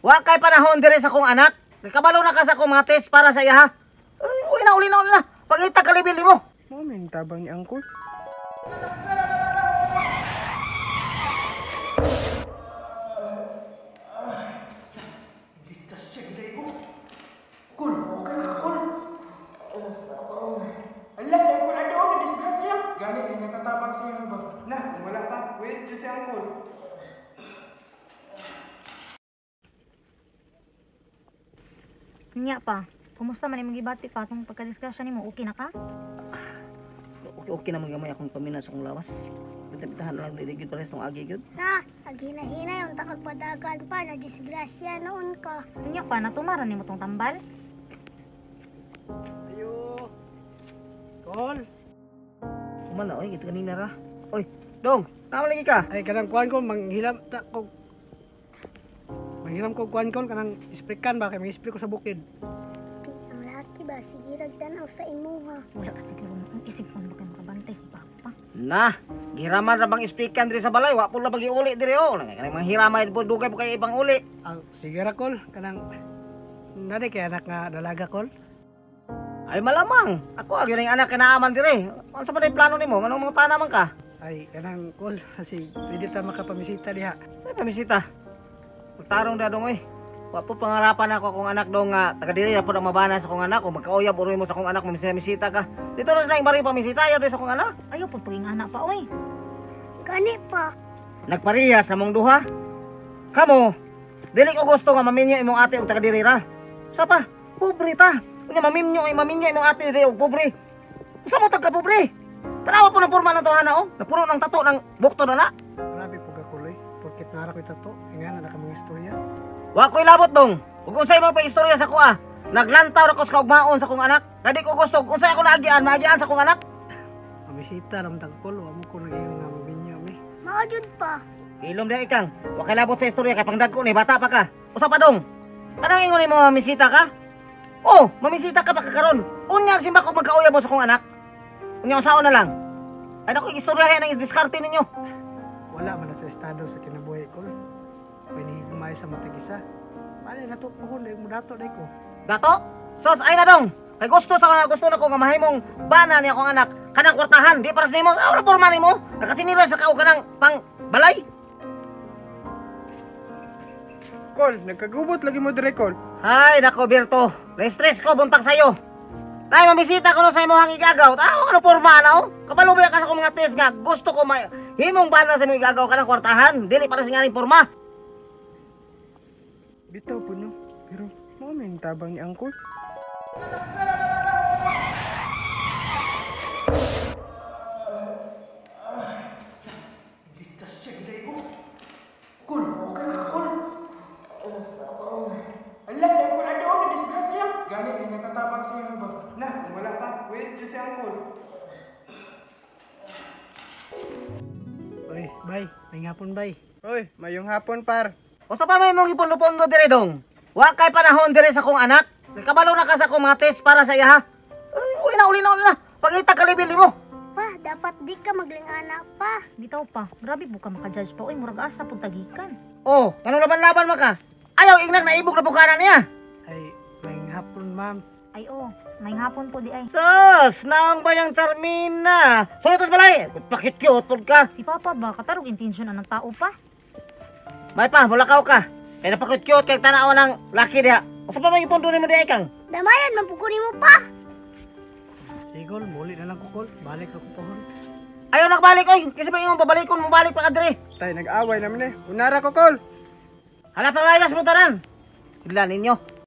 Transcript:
Wa kay panahon dire sa kong anak. Kabalo na ka sa kong mga test para sa iya ha. Uli na. Pangita ka libil mo. Mamin tabang ni Angkol. Disgrasya gila ko. Kul, okay na ka, Kul. Ala, sa Angkol ada na disgrasya. Gani, nakatabang siya ba? Nah, kung wala pa, wait, dyan si Angkol. Nya pa, kumusta man imong gibati pa kung pagka-discussion nimo, okay na ka? Okay naman gamay akong pamina sa akong lawas. Bitahan lang diligid pares tong agi gyud. Na, aghina-hina yung takagpadagan pa na disgrasya noon ka. Nya pa, natumaran nimo tong tambal? Ayo. Kol. Kumana oy, gito kanina ra. Oy, dong, naman lagi ka. Ay kanang kuan ko manghilam ta ko. Manghiram ko kuan ko kanang isprekan ba kay may spray ko sa bukid. Ang laki ba, sige ragtanaw sa imuha. Wala kasi kay ang isip ko ba kay makabantay si Papa. Nah, gihiraman ra bang ispikan diri sa balay, wa po la bagi uli diri oh. Kanang mga hiramay po dugay po kay ibang uli. Ang sige ra kol kanang nade kay anak nga dalaga kol. Ay malamang, ako agi ning anak kinaaman diri. Unsa man plano nimo? Anong mga tanaman ka? Ay kanang kol kasi pwede ta makapamisita diha. Ay pamisita. Tarong da dong oy. Wa po pangarapan ako akong anak dong nga taga diri ra po ang mabana sa akong anak o magkauyab uroy mo sa akong anak mamisita ka. Dito na sa bari pamisita ya sa akong anak. Ayaw po paging anak pa, oy. Gani pa. Nagparehas namong duha. Kamo, dili ko gusto nga maminyo imong ate og taga diri ra. Sa pa? Pobre ta. Unya maminyo imong ate diri og pobre. Usa mo tagka pobre? Tanawa po ng porma ng tuhana oh. Napuno ng tato ng bukto na na. Grabe po ka kol porket nara ko tato ingan na kamong istorya. Wa ko'y labot dong. Ug unsay mo pa istorya sa kuha. Naglantaw ra ko sa kaugmaon sa kong anak. Kadi ko gusto kung unsay ako maagian sa kong anak. Pamisita ram tag kol wa mo ko naging nga mabinyo mi. Mao jud pa. Ilom di ikang. Wa kay labot sa istorya kay pangdag ko ni bata pa ka. Usa pa dong. Kanang ingon mo mamisita ka? Oh, mamisita ka pa kakaron. Unya simba ko magkauyab mo sa kong anak. Unya usaon na lang. Ay nako istoryahe nang diskarte ninyo. Wala man na sa estado sa kinabuhi kol. Pwede gumay sa matag-isa. Bale nato pohon dai mo dato dai ko. Dato? Sos ay na dong. Kay gusto na ko nga mahimong bana ni akong anak kanang kwartahan di para sa nimo. Ano porma nimo? Nakasinila sa kao kanang pang balay. Kol, nagkagubot lagi mo dire kol. Ay nako Berto. Na-stress ko buntag sayo. Nay mamisita ko no sa imong igagaw. Ano porma na oh? Kabalo ba ka sa akong mga test nga gusto ko himong bana sa imong igagaw kanang kwartahan dili para sa nganing porma. Bitaw po no. Pero mamin tabang ni Angkol. Disgrasya gila ko. Kul, okay na ka, Kul. Ala, sa Angkol ada na disgrasya. Gani, nakatabang siya ba? Nah, kung wala pa, wait, dyan si Angkol. Oy, bay, may hapon bay. Oy, mayong hapon par. Usa pa may mong ipondo-pondo dire dong. Wa kay panahon dire sa kong anak. Kabalo na ka sa kong mga test para sa iya ha. Uli na. Pangita ka libil mo. Pa, dapat di ka maglingana pa. Bitaw pa, grabe po ka maka-judge pa, oy, murag asa pud tagikan. Oh, ano laban-laban mo ka? Ayaw ingnak na ibog na bukana niya. Ay, mayong hapon ma'am. Ay oh, may hapon po di ay. Sus, naang bayang Charmina. Sulitos balay. Pakit cute pod ka. Si Papa ba katarog intensyon ang tao pa? May pa, mulakaw ka. Kaya napakit cute kay tanaw ng laki diha. Usa pa may ipondo nimo diha ikang. Damayan, mampukuni mo pa. Sigol, muli na lang ko kol. Balik ako pohon. Ayaw nakabalik oy. Kasi ba imong babalikon mo balik pa kadre. Tay, nag-away naman eh. Unara ko kol. Hanap ang layas mo tanan. Sila ninyo.